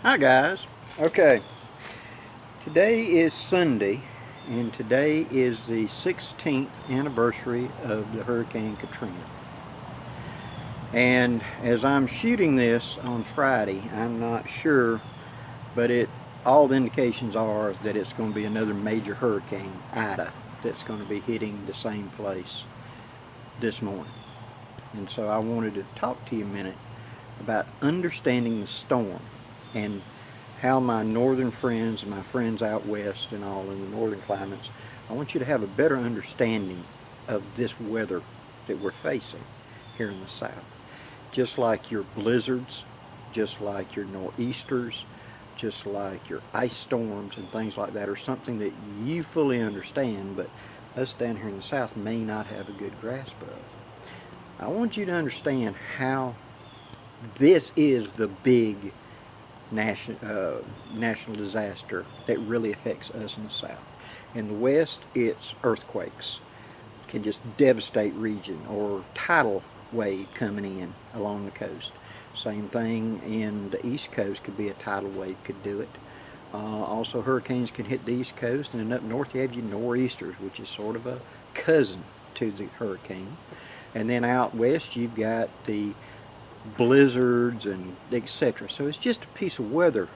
Hi guys. Okay, today is Sunday and today is the 16th anniversary of the Hurricane Katrina. And as I'm shooting this on Friday, I'm not sure, but all the indications are that it's going to be another major hurricane, Ida, that's going to be hitting the same place this morning. And so I wanted to talk to you a minute about understanding the storm and how my northern friends and my friends out west and all in the northern climates, I want you to have a better understanding of this weather that we're facing here in the south. Just like your blizzards, just like your nor'easters, just like your ice storms and things like that are something that you fully understand, but us down here in the south may not have a good grasp of. I want you to understand how this is the big national disaster that really affects us in the south. In the west, it's earthquakes, can just devastate region, or tidal wave coming in along the coast. Same thing in the east coast, could be a tidal wave could do it. Also hurricanes can hit the east coast, and then up north you have your nor'easters, which is sort of a cousin to the hurricane. And then out west you've got the blizzards and etc. So it's just a piece of weather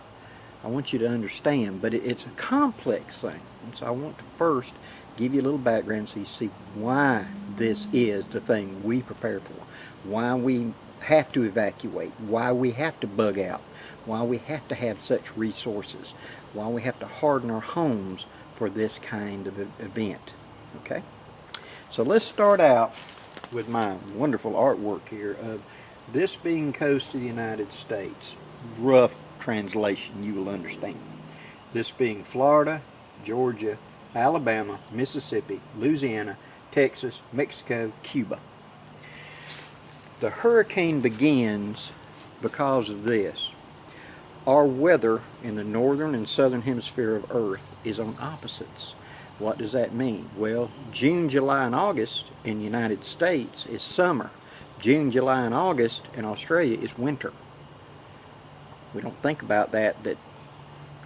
I want you to understand, but it's a complex thing. And so I want to first give you a little background so you see why this is the thing we prepare for, why we have to evacuate, why we have to bug out, why we have to have such resources, why we have to harden our homes for this kind of event. Okay? So let's start out with my wonderful artwork here of this being coast of the United States. Rough translation, you will understand. This being Florida, Georgia, Alabama, Mississippi, Louisiana, Texas, Mexico, Cuba. The hurricane begins because of this. Our weather in the northern and southern hemisphere of Earth is on opposites. What does that mean? Well, June, July, and August in the United States is summer. June, July, and August in Australia is winter. We don't think about that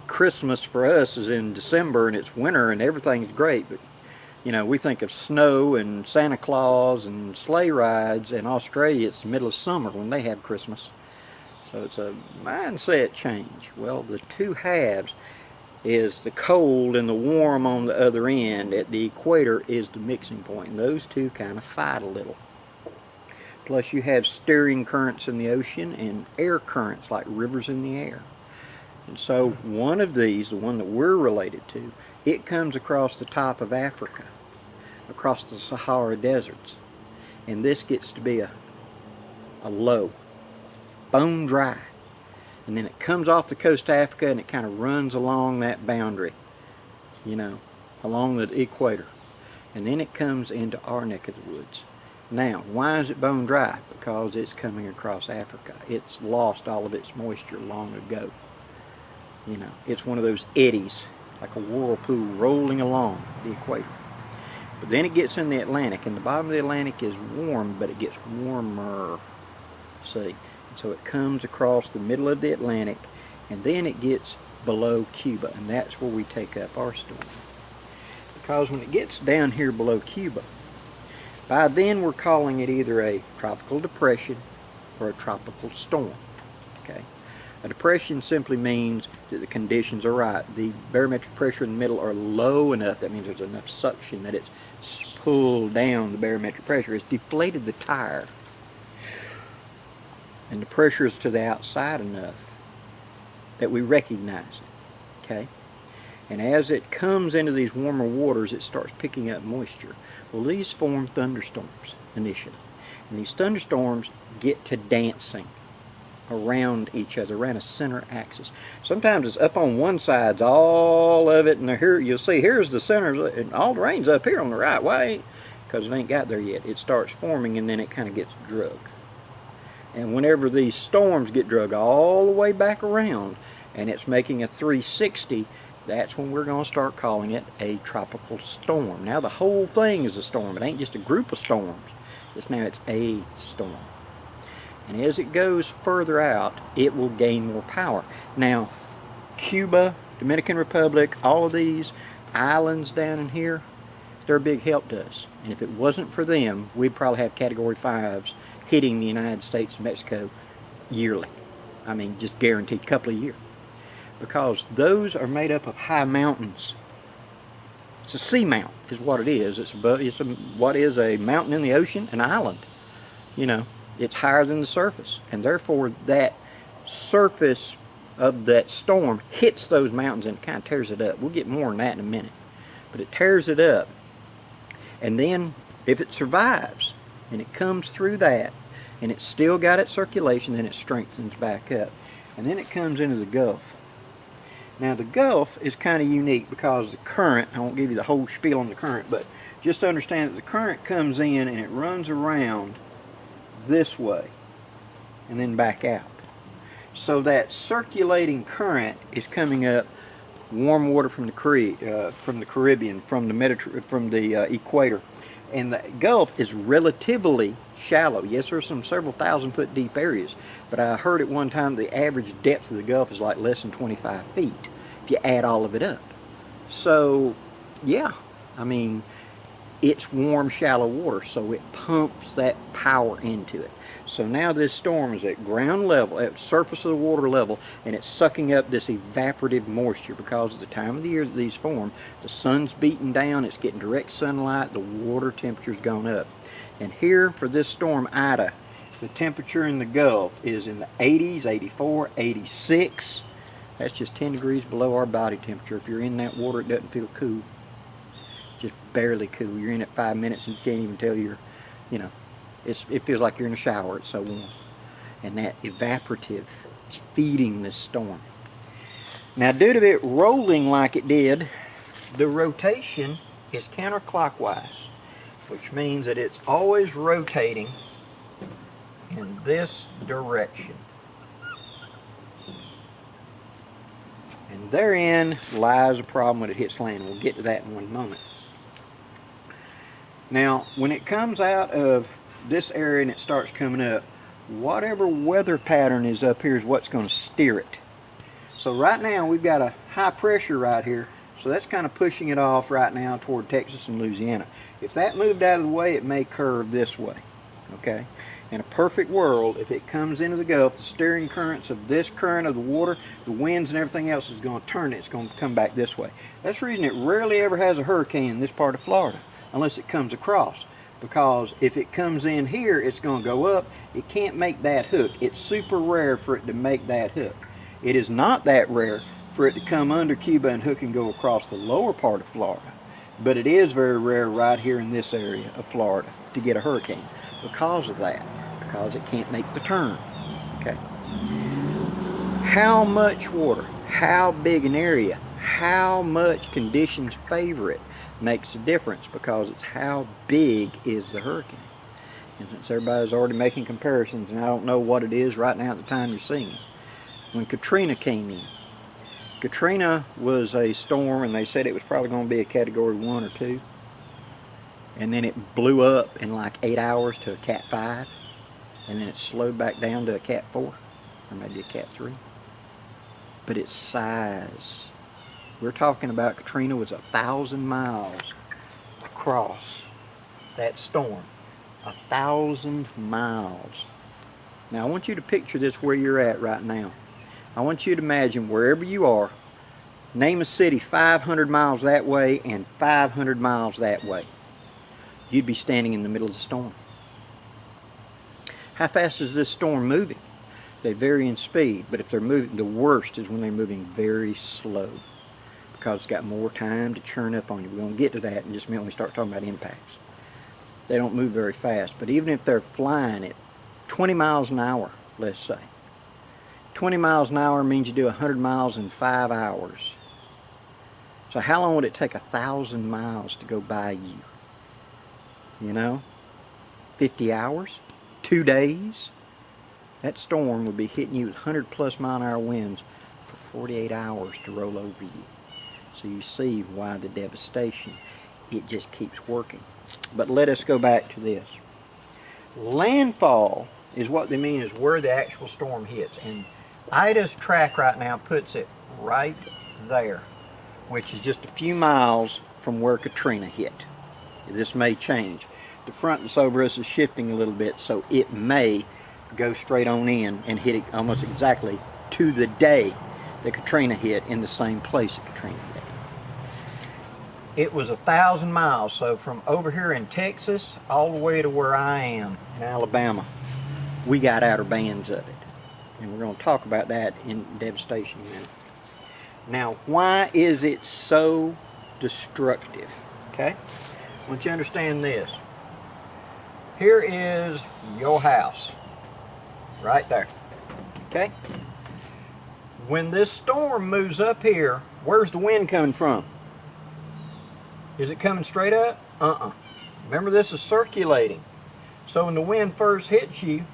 Christmas for us is in December and it's winter and everything's great, but you know, we think of snow and Santa Claus and sleigh rides. In Australia it's the middle of summer when they have Christmas. So it's a mindset change. Well, the two halves is the cold and the warm on the other end. At the equator is the mixing point, and those two kind of fight a little. Plus you have steering currents in the ocean and air currents like rivers in the air. And so one of these, the one that we're related to, it comes across the top of Africa, across the Sahara deserts. And this gets to be a low, bone dry. And then it comes off the coast of Africa and it kind of runs along that boundary, you know, along the equator. And then it comes into our neck of the woods. Now, why is it bone dry? Because it's coming across Africa. It's lost all of its moisture long ago. You know, it's one of those eddies, like a whirlpool rolling along the equator. But then it gets in the Atlantic, and the bottom of the Atlantic is warm, but it gets warmer. See? And so it comes across the middle of the Atlantic, and then it gets below Cuba, and that's where we take up our storm. Because when it gets down here below Cuba, by then we're calling it either a tropical depression or a tropical storm. Okay? A depression simply means that the conditions are right. The barometric pressure in the middle are low enough. That means there's enough suction that it's pulled down the barometric pressure. It's deflated the tire. And the pressure is to the outside enough that we recognize it. Okay? And as it comes into these warmer waters, it starts picking up moisture. Well, these form thunderstorms initially. And these thunderstorms get to dancing around each other, around a center axis. Sometimes it's up on one side, all of it, and here you'll see here's the center, and all the rain's up here on the right. Why? Because it ain't got there yet. It starts forming, and then it kind of gets drug. And whenever these storms get drug all the way back around, and it's making a 360, that's when we're going to start calling it a tropical storm. Now the whole thing is a storm. It ain't just a group of storms. It's a storm. And as it goes further out, it will gain more power. Now, Cuba, Dominican Republic, all of these islands down in here, they're a big help to us. And if it wasn't for them, we'd probably have Category 5s hitting the United States and Mexico yearly. I mean, just guaranteed, couple of years. Because those are made up of high mountains. It's a seamount is what it is. What is a mountain in the ocean? An island. You know, it's higher than the surface. And therefore, that surface of that storm hits those mountains and kind of tears it up. We'll get more on that in a minute. But it tears it up. And then, if it survives, and it comes through that, and it's still got its circulation, then it strengthens back up. And then it comes into the Gulf. Now the Gulf is kind of unique because the current, I won't give you the whole spiel on the current, but just understand that the current comes in and it runs around this way and then back out. So that circulating current is coming up warm water from the Caribbean, from the equator. And the Gulf is relatively shallow. Yes, there's some several thousand foot deep areas, but I heard at one time the average depth of the Gulf is like less than 25 feet if you add all of it up. So yeah, I mean, it's warm, shallow water, so it pumps that power into it. So now this storm is at ground level, at surface of the water level, and it's sucking up this evaporative moisture because of the time of the year that these form. The sun's beating down, it's getting direct sunlight, the water temperature's gone up. And here for this storm Ida, the temperature in the Gulf is in the 80s, 84, 86. That's just 10 degrees below our body temperature. If you're in that water, it doesn't feel cool. Just barely cool. You're in it 5 minutes and you can't even tell you're, you know, it feels like you're in a shower. It's so warm. And that evaporative is feeding this storm. Now, due to it rolling like it did, the rotation is counterclockwise, which means that it's always rotating in this direction. And therein lies a problem when it hits land. We'll get to that in one moment. Now, when it comes out of this area and it starts coming up, whatever weather pattern is up here is what's going to steer it. So right now we've got a high pressure right here, so that's kind of pushing it off right now toward Texas and Louisiana. If that moved out of the way, it may curve this way. Okay? In a perfect world, if it comes into the Gulf, the steering currents of this current of the water, the winds and everything else is going to turn it. It's going to come back this way. That's the reason it rarely ever has a hurricane in this part of Florida, unless it comes across. Because if it comes in here, it's going to go up. It can't make that hook. It's super rare for it to make that hook. It is not that rare for it to come under Cuba and hook and go across the lower part of Florida. But it is very rare right here in this area of Florida to get a hurricane because of that. Because it can't make the turn. Okay. How much water, how big an area, how much conditions favor it makes a difference, because it's how big is the hurricane. And since everybody's already making comparisons, and I don't know what it is right now at the time you're seeing it. When Katrina came in, Katrina was a storm, and they said it was probably going to be a Category 1 or 2. And then it blew up in like 8 hours to a Cat 5. And then it slowed back down to a Cat 4, or maybe a Cat 3. But its size, we're talking about Katrina was 1,000 miles across that storm. 1,000 miles. Now I want you to picture this where you're at right now. I want you to imagine wherever you are, name a city 500 miles that way and 500 miles that way. You'd be standing in the middle of the storm. How fast is this storm moving? They vary in speed, but if they're moving, the worst is when they're moving very slow, because it's got more time to churn up on you. We're going to get to that in just a minute when we start talking about impacts. They don't move very fast, but even if they're flying at 20 miles an hour, let's say, 20 miles an hour means you do 100 miles in 5 hours. So how long would it take 1,000 miles to go by you? You know, 50 hours? 2 days? That storm would be hitting you with 100+ mile-an-hour winds for 48 hours to roll over you. So you see why the devastation. It just keeps working. But let us go back to this. Landfall is what they mean is where the actual storm hits. And Ida's track right now puts it right there, which is just a few miles from where Katrina hit. This may change. The front that's over us is shifting a little bit, so it may go straight on in and hit it almost exactly to the day that Katrina hit in the same place that Katrina hit. It was 1,000 miles, so from over here in Texas all the way to where I am in Alabama, we got outer bands of it. And we're going to talk about that in devastation in a minute. Now, why is it so destructive? Okay? I want you to understand this. Here is your house. Right there. Okay? When this storm moves up here, where's the wind coming from? Is it coming straight up? Remember, this is circulating. So when the wind first hits you,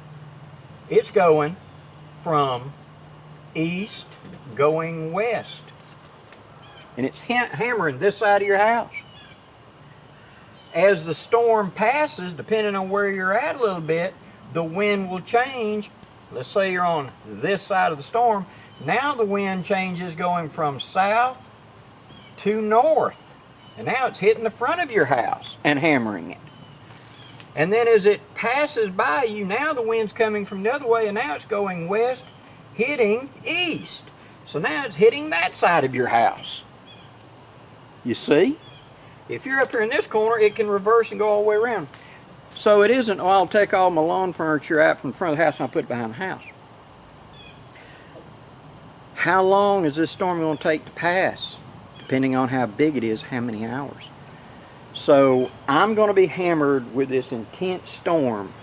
it's going from east going west. And it's hammering this side of your house. As the storm passes, depending on where you're at a little bit, the wind will change. Let's say you're on this side of the storm. Now the wind changes going from south to north. And now it's hitting the front of your house and hammering it. And then as it passes by you, now the wind's coming from the other way, and now it's going west, hitting east. So now it's hitting that side of your house. You see? If you're up here in this corner, it can reverse and go all the way around. So it isn't, oh, I'll take all my lawn furniture out from the front of the house and I'll put it behind the house. How long is this storm going to take to pass? Depending on how big it is, how many hours. So I'm going to be hammered with this intense storm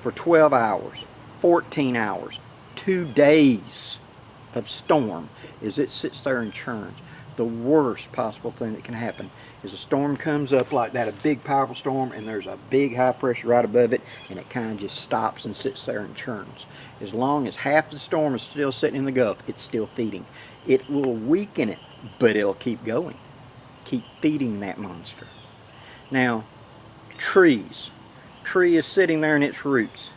for 12 hours, 14 hours, 2 days of storm as it sits there and churns. The worst possible thing that can happen is a storm comes up like that, a big powerful storm, and there's a big high pressure right above it, and it kind of just stops and sits there and churns. As long as half the storm is still sitting in the Gulf, it's still feeding. It will weaken it, but it'll keep going. Keep feeding that monster. Now, trees. Tree is sitting there in its roots.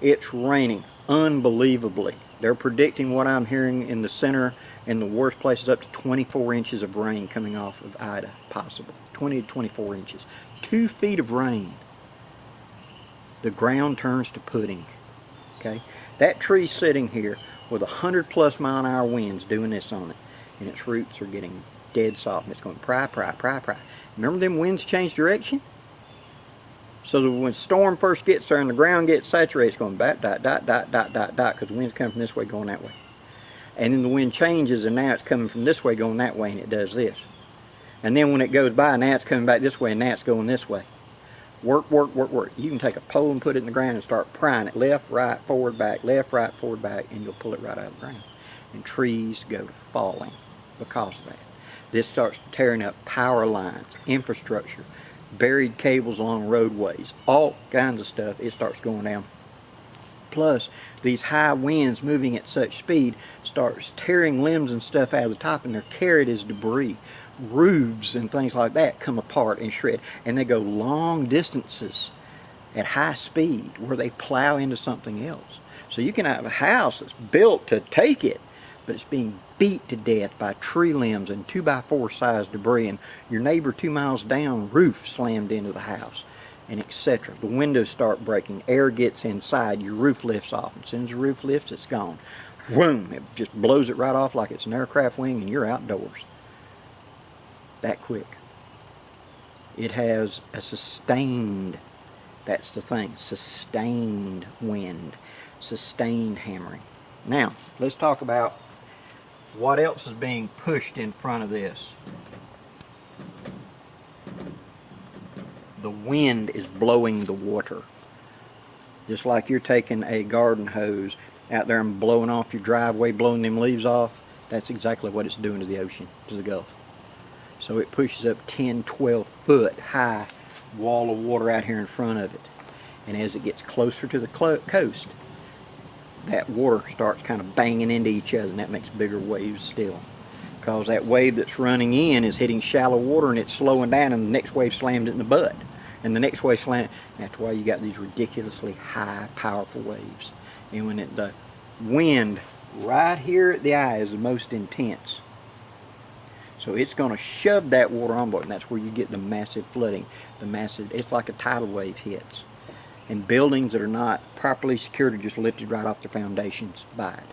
It's raining unbelievably. They're predicting what I'm hearing in the center and the worst places up to 24 inches of rain coming off of Ida, possible. 20 to 24 inches. 2 feet of rain. The ground turns to pudding. Okay? That tree's sitting here with 100+ mile-an-hour winds doing this on it. And its roots are getting dead soft. And it's going pry, pry, pry, pry. Remember them winds change direction? So that when storm first gets there and the ground gets saturated, it's going back, dot, dot, dot, dot, dot, dot, because the wind's coming from this way, going that way. And then the wind changes, and now it's coming from this way, going that way, and it does this. And then when it goes by, now it's coming back this way, and now it's going this way. Work, work, work, work. You can take a pole and put it in the ground and start prying it left, right, forward, back, left, right, forward, back, and you'll pull it right out of the ground. And trees go to falling because of that. This starts tearing up power lines, infrastructure, buried cables along roadways, all kinds of stuff. It starts going down. Plus, these high winds moving at such speed starts tearing limbs and stuff out of the top, and they're carried as debris. Roofs and things like that come apart and shred, and they go long distances at high speed where they plow into something else. So you can have a house that's built to take it, but it's being beat to death by tree limbs and 2x4 sized debris, and your neighbor 2 miles down, roof slammed into the house, and etc. The windows start breaking, air gets inside, your roof lifts off, and as soon as the roof lifts, it's gone. Boom! It just blows it right off like it's an aircraft wing, and you're outdoors. That quick. It has a sustained, that's the thing, sustained wind, sustained hammering. Now, let's talk about what else is being pushed in front of this. The wind is blowing the water. Just like you're taking a garden hose out there and blowing off your driveway, blowing them leaves off, that's exactly what it's doing to the ocean, to the Gulf. So it pushes up 10, 12 foot high wall of water out here in front of it. And as it gets closer to the coast, that water starts kind of banging into each other, and that makes bigger waves still. Because that wave that's running in is hitting shallow water and it's slowing down, and the next wave slams it in the butt. And the next wave slant, that's why you got these ridiculously high, powerful waves. And when the wind right here at the eye is the most intense, so it's going to shove that water on board, and that's where you get the massive flooding. It's like a tidal wave hits. And buildings that are not properly secured are just lifted right off their foundations by it.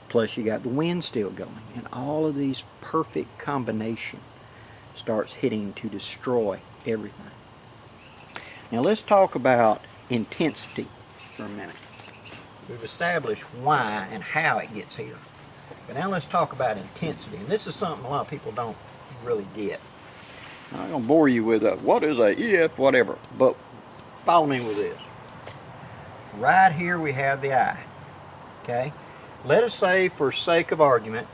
Plus you got the wind still going, and all of these perfect combination starts hitting to destroy everything. Now let's talk about intensity for a minute. We've established why and how it gets here. But now let's talk about intensity. And this is something a lot of people don't really get. I'm not going to bore you with what is a EF whatever, but follow me with this. Right here we have the eye. Okay? Let us say, for sake of argument,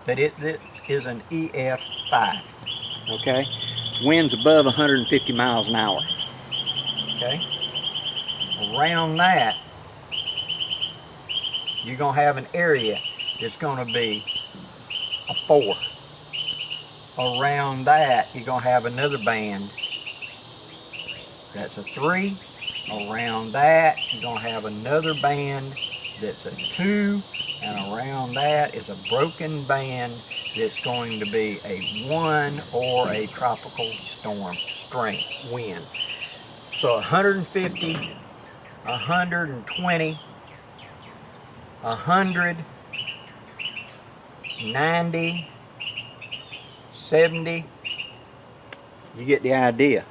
that it is an EF5. Okay? Winds above 150 miles an hour. Okay? Around that, you're going to have an area that's going to be a 4. Around that, you're going to have another band that's a 3. Around that, you're going to have another band that's a 2. And around that is a broken band that's going to be a 1 or a tropical storm strength wind. So 150, 120, 100, 90, 70, you get the idea.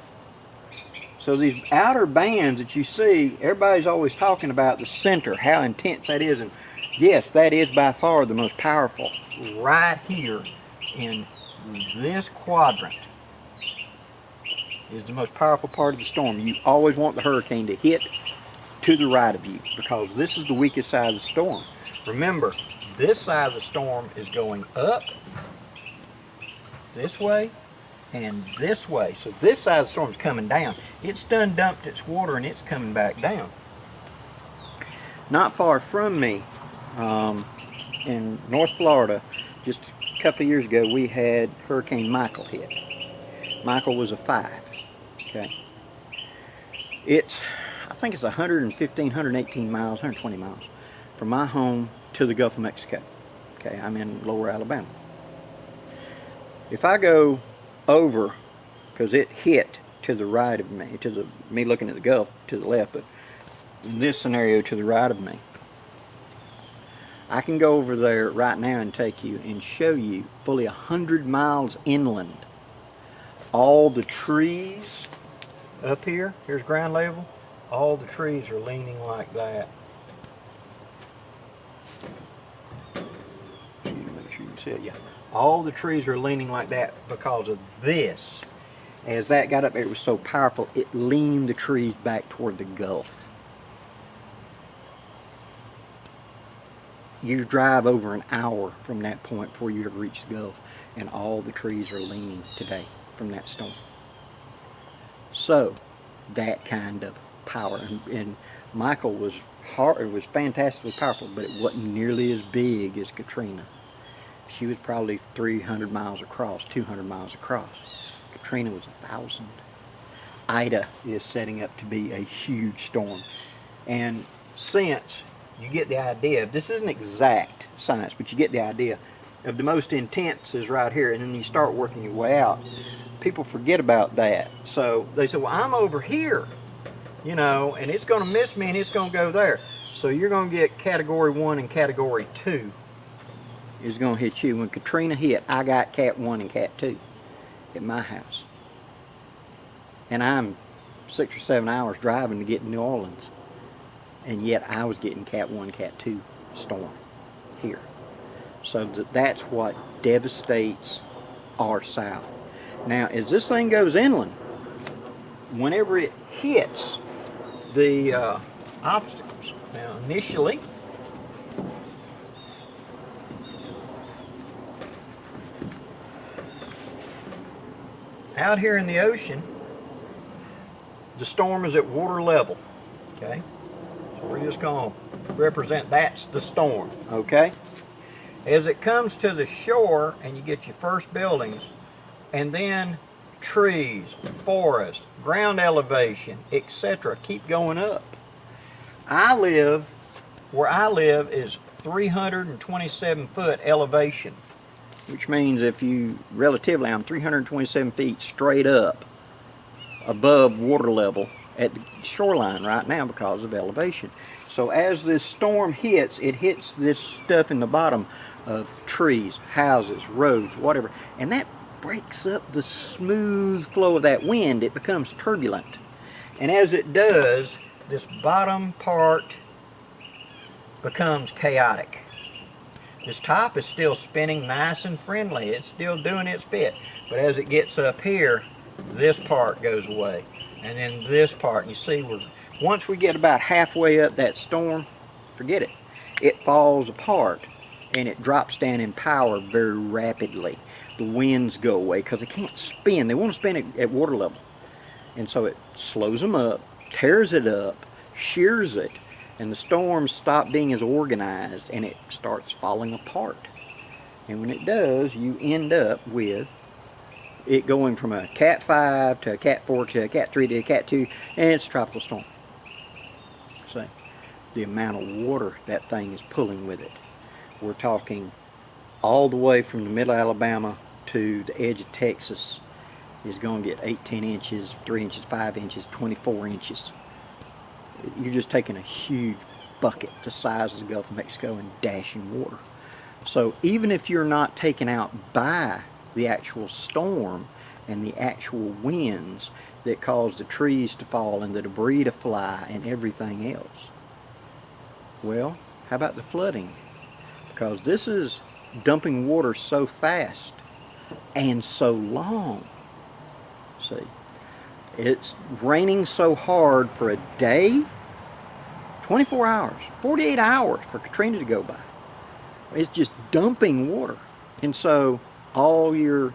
So these outer bands that you see, everybody's always talking about the center, how intense that is. And yes, that is by far the most powerful. Right here in this quadrant is the most powerful part of the storm. You always want the hurricane to hit to the right of you, because this is the weakest side of the storm. Remember, this side of the storm is going up this way and this way. So this side of the storm is coming down. It's done dumped its water and it's coming back down. Not far from me, in North Florida, just a couple of years ago, we had Hurricane Michael hit. Michael was a 5. Okay. I think it's 115, 118 miles, 120 miles from my home to the Gulf of Mexico. Okay, I'm in lower Alabama. If I go over, because it hit to the right of me, me looking at the Gulf to the left, but in this scenario to the right of me, I can go over there right now and take you and show you fully 100 miles inland. All the trees up here, here's ground level, all the trees are leaning like that. Make sure you can see it, yeah. All the trees are leaning like that because of this. As that got up there, it was so powerful, it leaned the trees back toward the Gulf. You drive over an hour from that point before you have reached the Gulf, and all the trees are leaning today from that storm. So, that kind of power. And Michael was hard, it was fantastically powerful, but it wasn't nearly as big as Katrina. She was probably 300 miles across, 200 miles across. Katrina was 1,000. Ida is setting up to be a huge storm. And since you get the idea, this isn't exact science, but you get the idea of the most intense is right here, and then you start working your way out. People forget about that. So they say, well, I'm over here, you know, and it's going to miss me and it's going to go there. So you're going to get category 1 and category 2 is going to hit you. When Katrina hit, I got cat 1 and cat 2 at my house. And I'm 6 or 7 hours driving to get to New Orleans. And yet I was getting cat 1, cat 2 storm here. So that's what devastates our south. Now, as this thing goes inland, whenever it hits the obstacles, now initially, out here in the ocean, the storm is at water level, okay? So we're just going to represent that's the storm, okay? As it comes to the shore and you get your first buildings, and then trees, forest, ground elevation, etc. keep going up. Where I live is 327 foot elevation, which means if you, relatively, I'm 327 feet straight up above water level at the shoreline right now because of elevation. So as this storm hits, it hits this stuff in the bottom of trees, houses, roads, whatever, and that breaks up the smooth flow of that wind. It becomes turbulent. And as it does, this bottom part becomes chaotic. This top is still spinning nice and friendly. It's still doing its bit. But as it gets up here, this part goes away. And then this part, you see, once we get about halfway up that storm, forget it. It falls apart and it drops down in power very rapidly. The winds go away because they can't spin. They want to spin at water level. And so it slows them up, tears it up, shears it, and the storms stop being as organized and it starts falling apart. And when it does, you end up with it going from a Cat 5 to a Cat 4 to a Cat 3 to a Cat 2, and it's a tropical storm. See, the amount of water that thing is pulling with it. We're talking all the way from the middle of Alabama to the edge of Texas is going to get 18 inches, 3 inches, 5 inches, 24 inches. You're just taking a huge bucket the size of the Gulf of Mexico and dashing water. So even if you're not taken out by the actual storm and the actual winds that cause the trees to fall and the debris to fly and everything else, well, how about the flooding? Because this is dumping water so fast and so long. See, it's raining so hard for a day, 24 hours, 48 hours for Katrina to go by. It's just dumping water. And so all your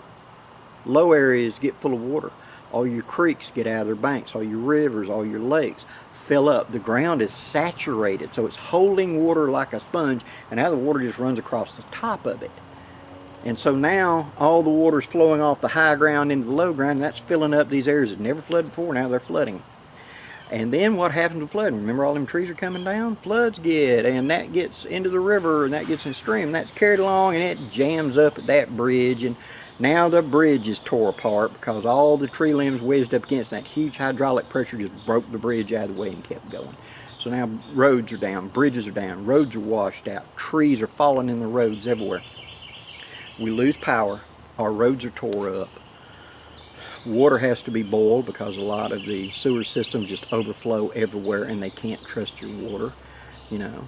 low areas get full of water. All your creeks get out of their banks. All your rivers, all your lakes fill up. The ground is saturated, so it's holding water like a sponge, and now the water just runs across the top of it. And so now all the water is flowing off the high ground into the low ground, and that's filling up these areas that never flooded before. Now they're flooding. And then what happens to flooding? Remember, all them trees are coming down? Floods get, and that gets into the river, and that gets in the stream, and that's carried along, and it jams up at that bridge, and now the bridge is tore apart because all the tree limbs wedged up against that huge hydraulic pressure just broke the bridge out of the way and kept going. So now roads are down, bridges are down, roads are washed out, trees are falling in the roads everywhere. We lose power, our roads are tore up. Water has to be boiled because a lot of the sewer systems just overflow everywhere and they can't trust your water. You know,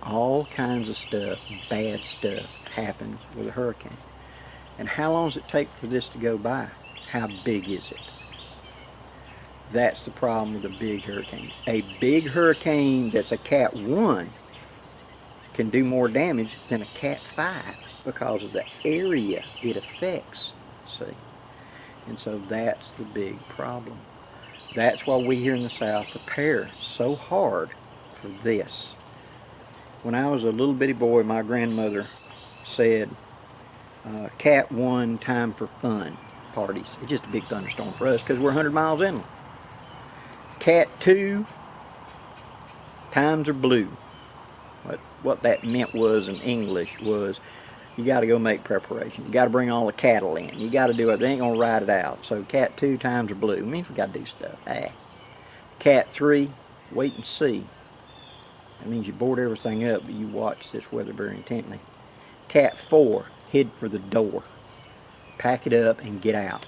all kinds of stuff, bad stuff happens with a hurricane. And how long does it take for this to go by? How big is it? That's the problem with a big hurricane. A big hurricane that's a Cat 1 can do more damage than a Cat 5 because of the area it affects, see? And so that's the big problem. That's why we here in the South prepare so hard for this. When I was a little bitty boy, my grandmother said, Cat 1, time for fun parties. It's just a big thunderstorm for us because we're 100 miles inland. Cat 2, times are blue. What that meant was in English was you got to go make preparation. You got to bring all the cattle in. You got to do it. They ain't going to ride it out. So Cat 2, times are blue. It means we got to do stuff. Cat 3, wait and see. That means you board everything up, but you watch this weather very intently. Cat 4, head for the door. Pack it up and get out.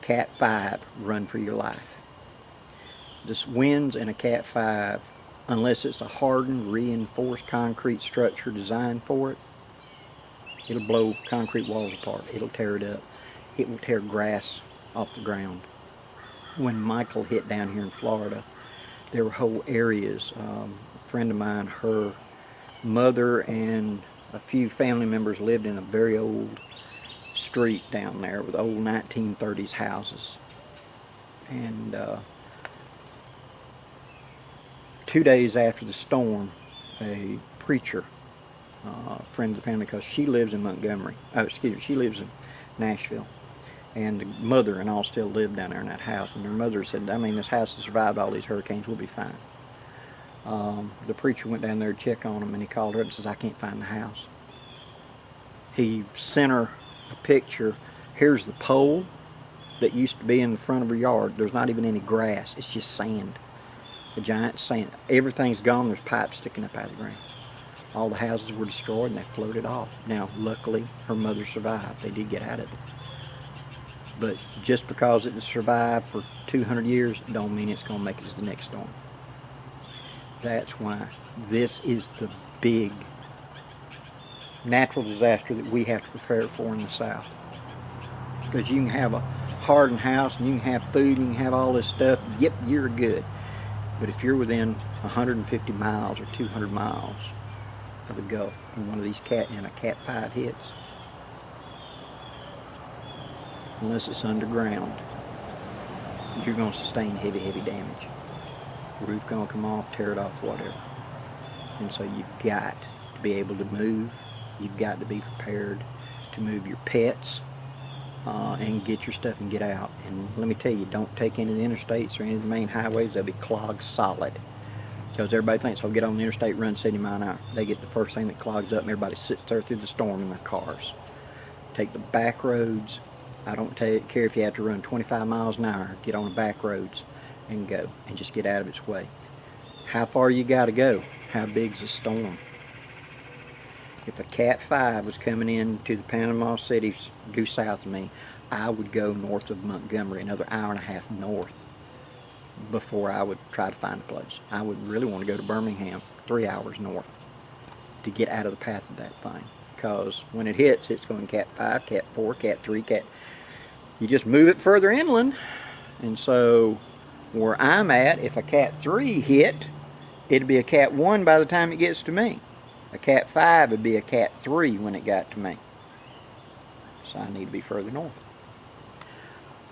Cat 5, run for your life. This winds in a Cat 5, unless it's a hardened, reinforced concrete structure designed for it, it'll blow concrete walls apart. It'll tear it up. It will tear grass off the ground. When Michael hit down here in Florida, there were whole areas. A friend of mine, her mother and a few family members lived in a very old street down there with old 1930s houses. And 2 days after the storm, a preacher, friend of the family, because she lives in Montgomery. She lives in Nashville. and the mother and all still lived down there in that house. And their mother said, I mean, this house has survived all these hurricanes, we'll be fine. The preacher went down there to check on them, and he called her up and says, I can't find the house. He sent her a picture. Here's the pole that used to be in the front of her yard. There's not even any grass. It's just sand. A giant sand. Everything's gone. There's pipes sticking up out of the ground. All the houses were destroyed and they floated off. Now, luckily, her mother survived. They did get out of it. But just because it survived for 200 years, don't mean it's going to make it to the next storm. That's why this is the big natural disaster that we have to prepare for in the South. Because you can have a hardened house and you can have food and you can have all this stuff, yep, you're good. But if you're within 150 miles or 200 miles of the Gulf and one of these Cat 5 hits, unless it's underground, you're going to sustain heavy, heavy damage. The roof going to come off, tear it off, whatever. And so you've got to be able to move. You've got to be prepared to move your pets and get your stuff and get out. And let me tell you, don't take any of the interstates or any of the main highways. They'll be clogged solid. Because everybody thinks, I'll get on the interstate, run 70 miles an hour. They get the first thing that clogs up and everybody sits there through the storm in their cars. Take the back roads. I don't care if you have to run 25 miles an hour. Get on the back roads and go. And just get out of its way. How far you got to go? How big's the storm? If a Cat 5 was coming in to the Panama City due south of me, I would go north of Montgomery, another hour and a half north, before I would try to find a place. I would really want to go to Birmingham, 3 hours north, to get out of the path of that thing. Because when it hits, it's going Cat 5, Cat 4, Cat 3, you just move it further inland. And so where I'm at, if a Cat 3 hit, it'd be a Cat 1 by the time it gets to me. A Cat 5 would be a Cat 3 when it got to me. So I need to be further north.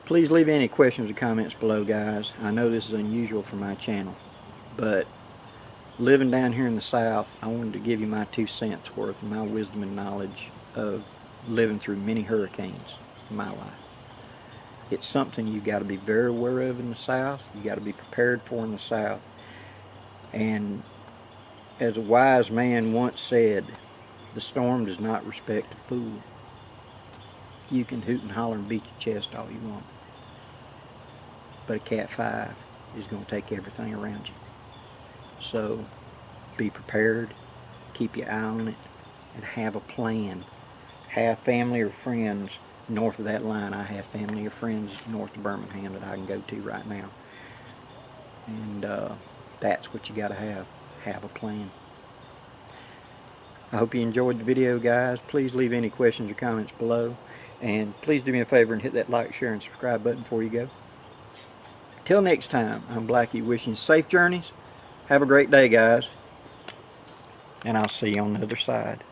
Please leave any questions or comments below, guys. I know this is unusual for my channel, but living down here in the South, I wanted to give you my 2 cents worth of my wisdom and knowledge of living through many hurricanes in my life. It's something you've got to be very aware of in the South. You've got to be prepared for in the South. And as a wise man once said, the storm does not respect a fool. You can hoot and holler and beat your chest all you want, but a Cat 5 is going to take everything around you. So be prepared, keep your eye on it, and have a plan. Have family or friends north of that line. I have family or friends north of Birmingham that I can go to right now. And that's what you got to have. Have a plan. I hope you enjoyed the video, guys. Please leave any questions or comments below. And please do me a favor and hit that like, share, and subscribe button before you go. Till next time, I'm Blackie wishing you safe journeys. Have a great day, guys. And I'll see you on the other side.